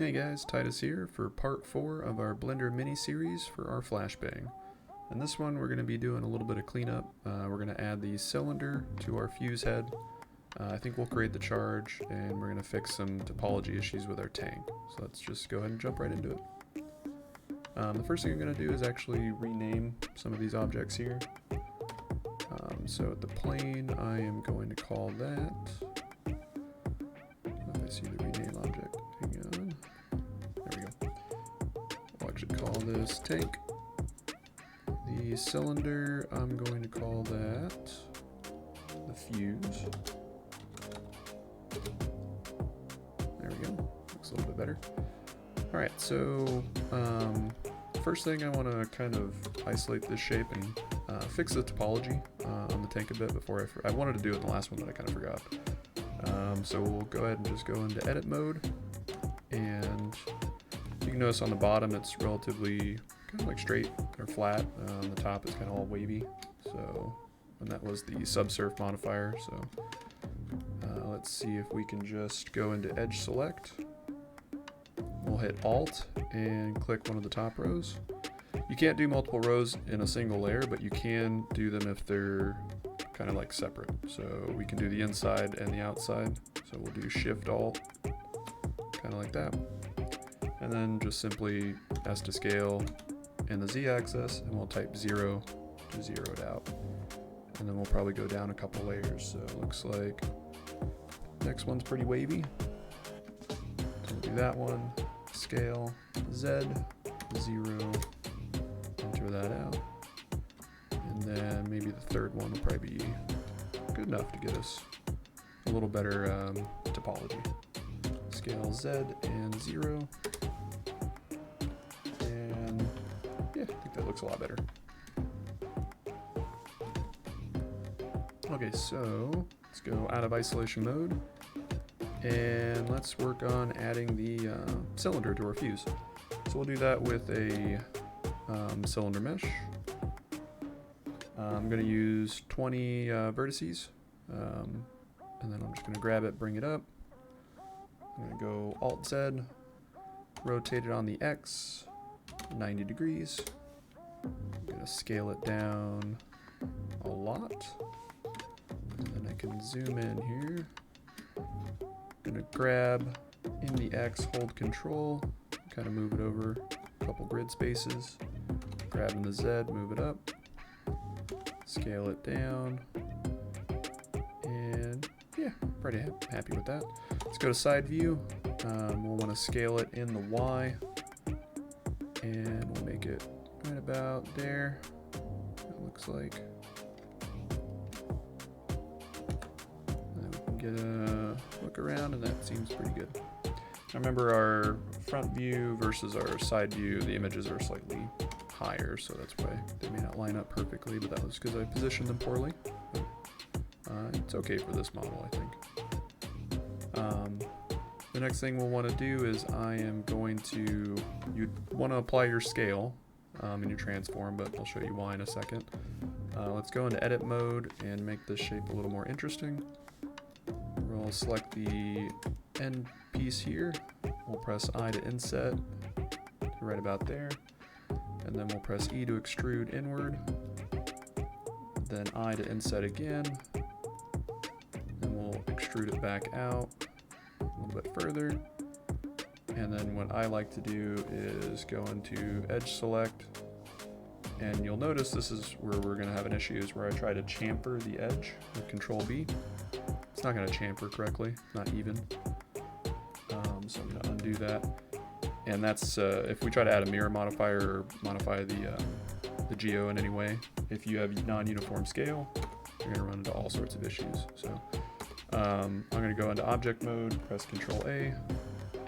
Hey guys, Titus here for part 4 of our Blender mini-series for our Flashbang. In this one we're going to be doing a little bit of cleanup. We're going to add the cylinder to our fuse head. I think we'll create the charge, and we're going to fix some topology issues with our tank. So let's just go ahead and jump right into it. The first thing I'm going to do is actually rename some of these objects here. So at the plane I am going to call that... I see the rename object. Hang on. There we go. We'll actually call this tank. The cylinder, I'm going to call that the fuse. There we go. Looks a little bit better. Alright, so first thing I want to kind of isolate this shape and fix the topology on the tank a bit before I wanted to do it in the last one, but I kind of forgot. So we'll go ahead and just go into edit mode, and you can notice on the bottom it's relatively kind of like straight or flat. The top is kind of all wavy, so, and that was the subsurf modifier. So let's see if we can just go into edge select. We'll hit Alt and click one of the top rows. You can't do multiple rows in a single layer, but you can do them if they're kind of like separate. So we can do the inside and the outside. So we'll do Shift Alt, kind of like that. And then just simply S to scale in the Z axis, and we'll type 0 to 0 it out. And then we'll probably go down a couple layers. So it looks like next one's pretty wavy. So we'll do that one, scale Z, 0, enter that out. And then maybe the third one will probably be good enough to get us a little better topology. Scale Z and 0. And yeah, I think that looks a lot better. Okay, so let's go out of isolation mode. And let's work on adding the cylinder to our fuse. So we'll do that with a cylinder mesh. I'm going to use 20 vertices, and then I'm just going to grab it, bring it up. I'm going to go Alt-Z, rotate it on the X, 90 degrees. I'm going to scale it down a lot, and then I can zoom in here. I'm going to grab in the X, hold Control, kind of move it over a couple grid spaces. Grab in the Z, move it up. Scale it down, and yeah, pretty happy with that. Let's go to side view. We'll want to scale it in the Y, and we'll make it right about there. It looks like. And then we can get a look around, and that seems pretty good. Now remember, our front view versus our side view, the images are slightly higher, so that's why they may not line up perfectly, but that was because I positioned them poorly. But, it's okay for this model, I think. The next thing we'll want to do is you'd want to apply your scale in your transform, but I'll show you why in a second. Let's go into edit mode and make this shape a little more interesting. We'll select the end piece here. We'll press I to inset to right about there. And then we'll press E to extrude inward, then I to inset again, then we'll extrude it back out a little bit further. And then what I like to do is go into edge select, and you'll notice this is where we're going to have an issue, is where I try to chamfer the edge with Control B. It's not going to chamfer correctly, not even. So I'm going to undo that. And that's if we try to add a mirror modifier or modify the geo in any way, if you have non-uniform scale, you're going to run into all sorts of issues. So I'm going to go into object mode, press Control A,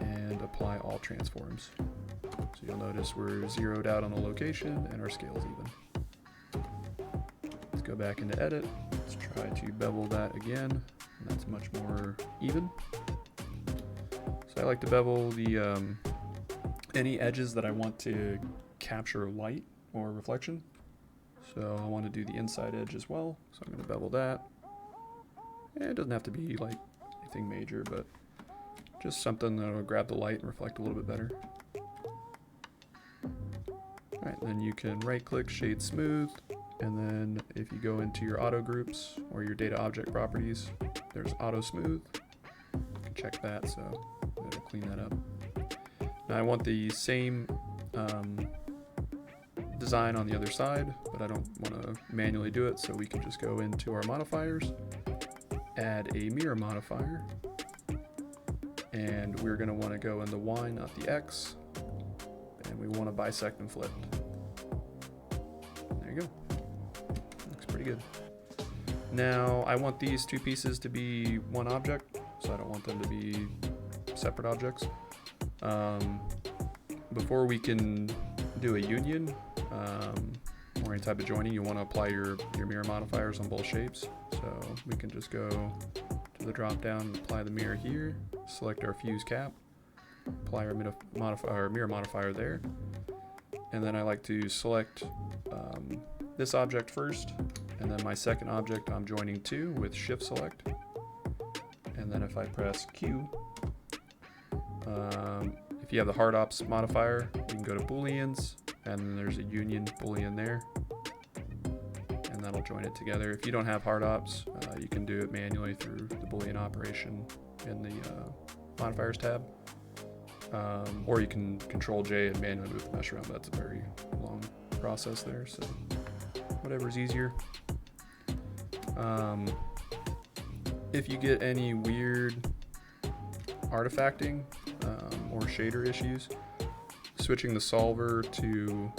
and apply all transforms. So you'll notice we're zeroed out on the location and our scale's even. Let's go back into edit. Let's try to bevel that again, and that's much more even. So I like to bevel the any edges that I want to capture light or reflection. So I want to do the inside edge as well. So I'm going to bevel that. And it doesn't have to be like anything major, but Just something that will grab the light and reflect a little bit better. Alright, then you can right click Shade Smooth, and then if you go into your auto groups or your data object properties, there's Auto Smooth. You can check that, so it'll clean that up. Now I want the same design on the other side, but I don't want to manually do it, so we can just go into our modifiers, add a mirror modifier, and we're going to want to go in the Y, not the X, and we want to bisect and flip. There you go. Looks pretty good. Now I want these two pieces to be one object, so I don't want them to be separate objects. Before we can do a union or any type of joining, you want to apply your mirror modifiers on both shapes. So we can just go to the drop down and apply the mirror here, select our fuse cap, apply our mirror modifier there, and then I like to select this object first, and then my second object I'm joining to with shift select, and then if I press Q, if you have the hard ops modifier, you can go to booleans, and then there's a union boolean there, and that'll join it together. If you don't have hard ops, you can do it manually through the boolean operation in the modifiers tab, or you can Control J and manually move the mesh around. That's a very long process there, so whatever's easier. If you get any weird artifacting or shader issues, switching the solver to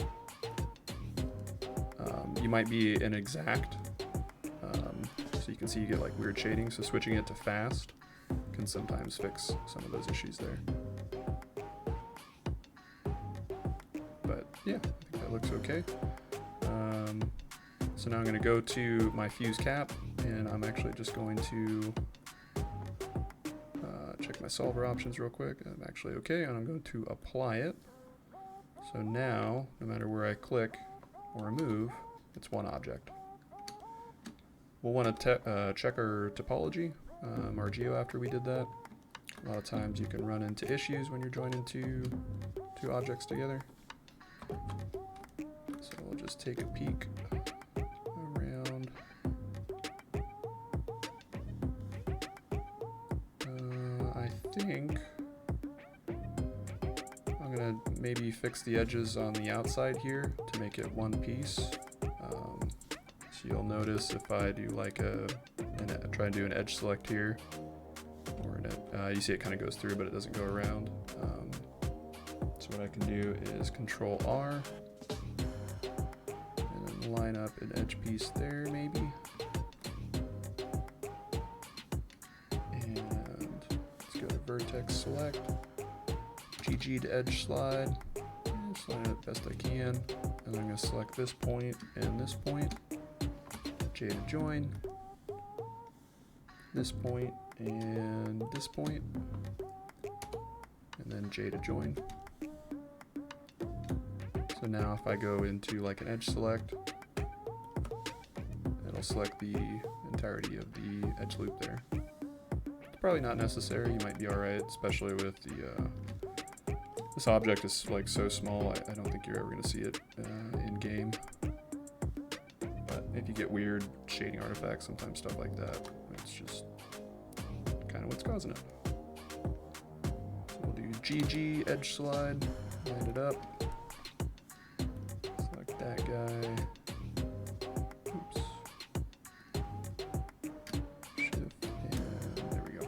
you might be an exact, so you can see you get like weird shading, so switching it to fast can sometimes fix some of those issues there. But yeah, I think that looks okay. So now I'm going to go to my fuse cap, and I'm actually just going to check my solver options real quick. I'm actually okay, and I'm going to apply it. So now, no matter where I click or move, it's one object. We'll want to check our topology, our geo after we did that. A lot of times you can run into issues when you're joining two objects together. So we'll just take a peek around. I think I'm gonna maybe fix the edges on the outside here to make it one piece. So you'll notice if I do like try and do an edge select here, or you see it kind of goes through, but it doesn't go around. So what I can do is Control R, and then line up an edge piece there maybe. And let's go to vertex select, GG to edge slide, and slide it best I can. And I'm going to select this point and this point, J to join, this point and this point, and then J to join. So now if I go into like an edge select, it'll select the entirety of the edge loop there. It's probably not necessary, you might be alright, especially with the this object is like so small, I don't think you're ever going to see it in game. But if you get weird shading artifacts, sometimes stuff like that, it's just kind of what's causing it. So we'll do GG edge slide, line it up, select that guy. Oops. Shift, and there we go.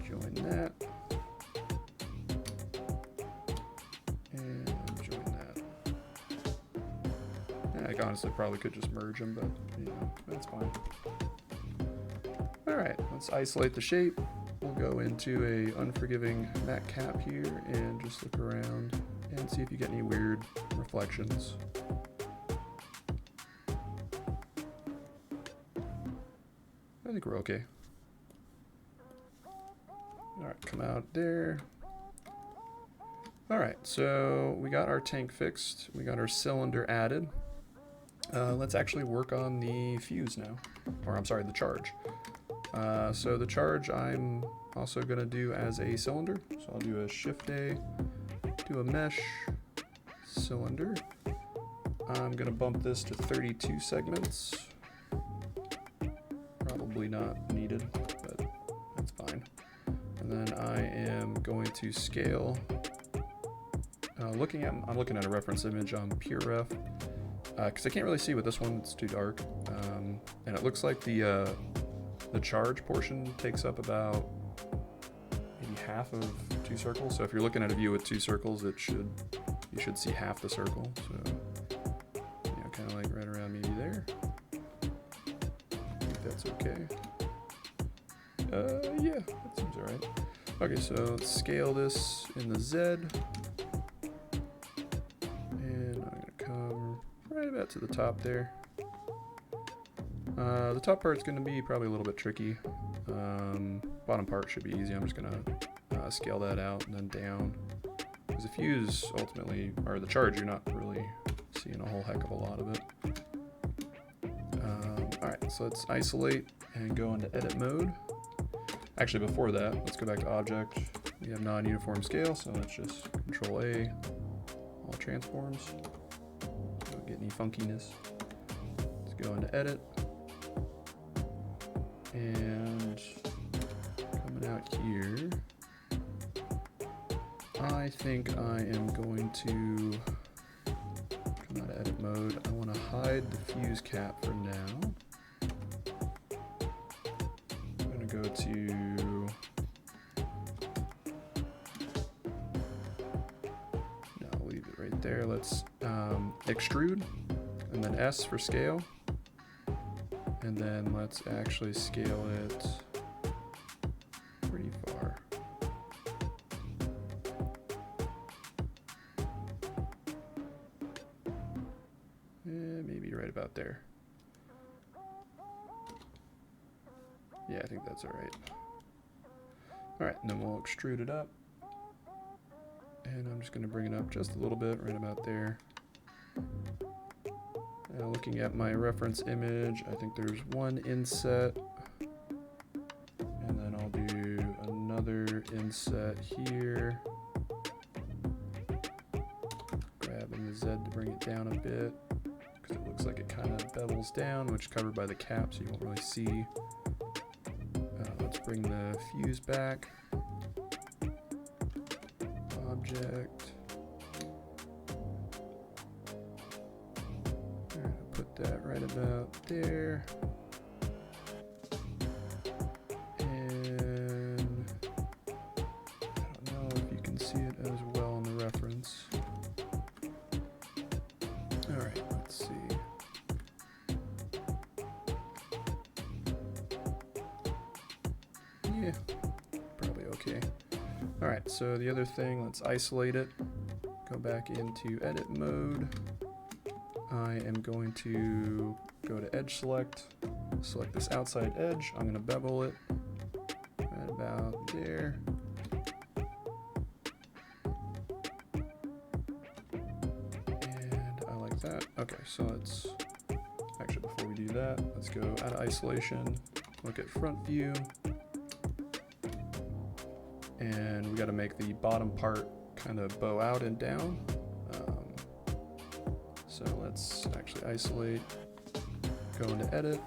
Join that. I honestly probably could just merge them, but you know, that's fine. Alright, let's isolate the shape. We'll go into a unforgiving matte cap here and just look around and see if you get any weird reflections. I think we're okay. Alright, come out there. Alright, so we got our tank fixed. We got our cylinder added. Let's actually work on the fuse now, or I'm sorry, the charge. So the charge I'm also going to do as a cylinder. So I'll do a Shift A, do a mesh cylinder. I'm going to bump this to 32 segments. Probably not needed, but that's fine. And then I am going to scale. I'm looking at a reference image on PureRef because I can't really see with this one. It's too dark, and it looks like the charge portion takes up about maybe half of 2 circles. So if you're looking at a view with 2 circles, you should see half the circle. So kind of like right around maybe there. I think that's okay. Yeah, that seems alright. Okay, so let's scale this in the Z. And I'm gonna come right about to the top there. The top part's gonna be probably a little bit tricky. Bottom part should be easy. I'm just gonna scale that out and then down. Because the fuse ultimately, or the charge, you're not really seeing a whole heck of a lot of it. Alright, so let's isolate and go into edit mode. Actually, before that, let's go back to object. We have non-uniform scale, so let's just Control A, all transforms. Don't get any funkiness. Let's go into edit. And coming out here, I think I am going to come out of edit mode. I want to hide the fuse cap for now. I'm going to go to leave it right there. Let's extrude and then S for scale. And then let's actually scale it pretty far. Maybe right about there. Yeah, I think that's all right. All right, and then we'll extrude it up. And I'm just going to bring it up just a little bit, right about there. Now looking at my reference image, I think there's one inset. And then I'll do another inset here. Grabbing the Z to bring it down a bit, because it looks like it kind of bevels down, which is covered by the cap, so you won't really see. Let's bring the fuse back. Object. Put that right about there. And I don't know if you can see it as well in the reference. Alright, let's see. Yeah, probably okay. Alright, so the other thing, let's isolate it. Go back into edit mode. I am going to go to edge select this outside edge. I'm going to bevel it right about there. And I like that. Okay, so let's, actually before we do that, let's go out of isolation, look at front view. And we got to make the bottom part kind of bow out and down. So let's actually isolate, go into edit.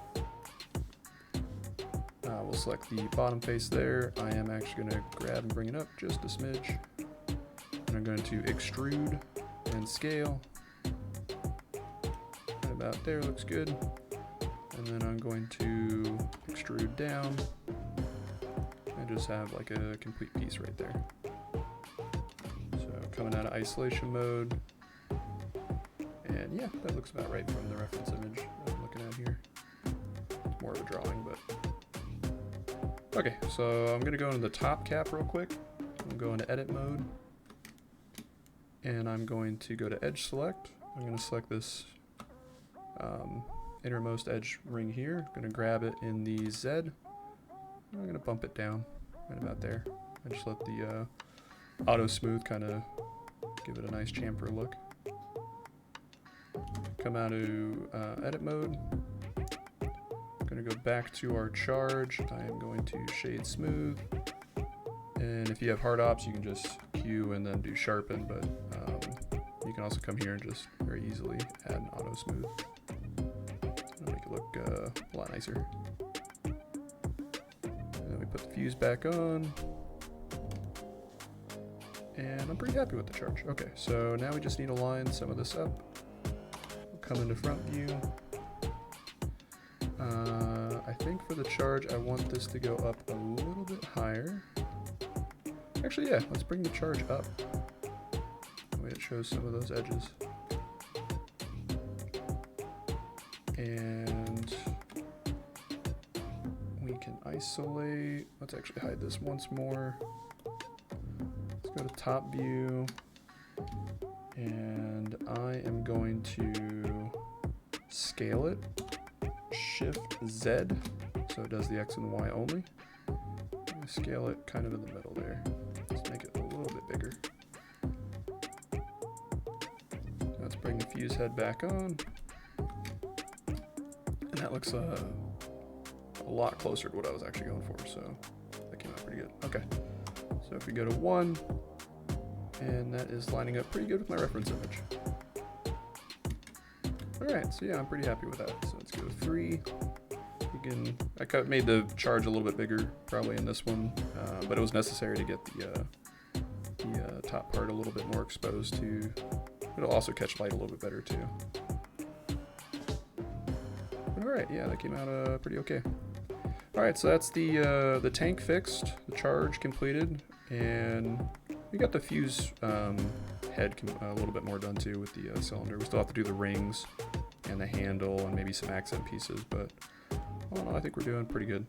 We'll select the bottom face there. I am actually going to grab and bring it up just a smidge. And I'm going to extrude and scale. Right about there, looks good. And then I'm going to extrude down. And just have like a complete piece right there. So coming out of isolation mode. And yeah, that looks about right from the reference image that I'm looking at here. It's more of a drawing, but... Okay, so I'm going to go into the top cap real quick. I'm going to edit mode. And I'm going to go to edge select. I'm going to select this innermost edge ring here. I'm going to grab it in the Z. I'm going to bump it down right about there. And just let the auto smooth kind of give it a nice chamfer look. Come out to edit mode. I'm going to go back to our charge. I am going to shade smooth. And if you have hard ops, you can just Q and then do sharpen, but you can also come here and just very easily add an auto smooth. It'll make it look a lot nicer. And then we put the fuse back on. And I'm pretty happy with the charge. Okay, so now we just need to line some of this up. We'll come into front view. I think for the charge, I want this to go up a little bit higher. Actually, yeah, let's bring the charge up. The way it shows some of those edges. And we can isolate. Let's actually hide this once more. Let's go to top view. And I am going to scale it. Shift Z, so it does the X and Y only. I'm gonna scale it kind of in the middle there. Let's make it a little bit bigger. Let's bring the fuse head back on. And that looks a lot closer to what I was actually going for, so that came out pretty good. Okay, so if we go to 1, and that is lining up pretty good with my reference image. Alright, so yeah, I'm pretty happy with that. So let's go 3. Again, I made the charge a little bit bigger, probably in this one, but it was necessary to get the top part a little bit more exposed to. It'll also catch light a little bit better too. Alright, yeah, that came out pretty okay. Alright, so that's the tank fixed, the charge completed, and we got the fuse head a little bit more done too with the cylinder. We still have to do the rings and the handle and maybe some accent pieces, but all in all, I think we're doing pretty good.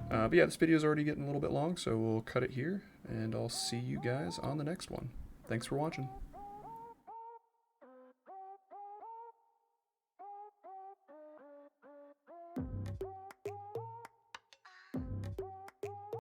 But yeah, this video is already getting a little bit long, so we'll cut it here, and I'll see you guys on the next one. Thanks for watching.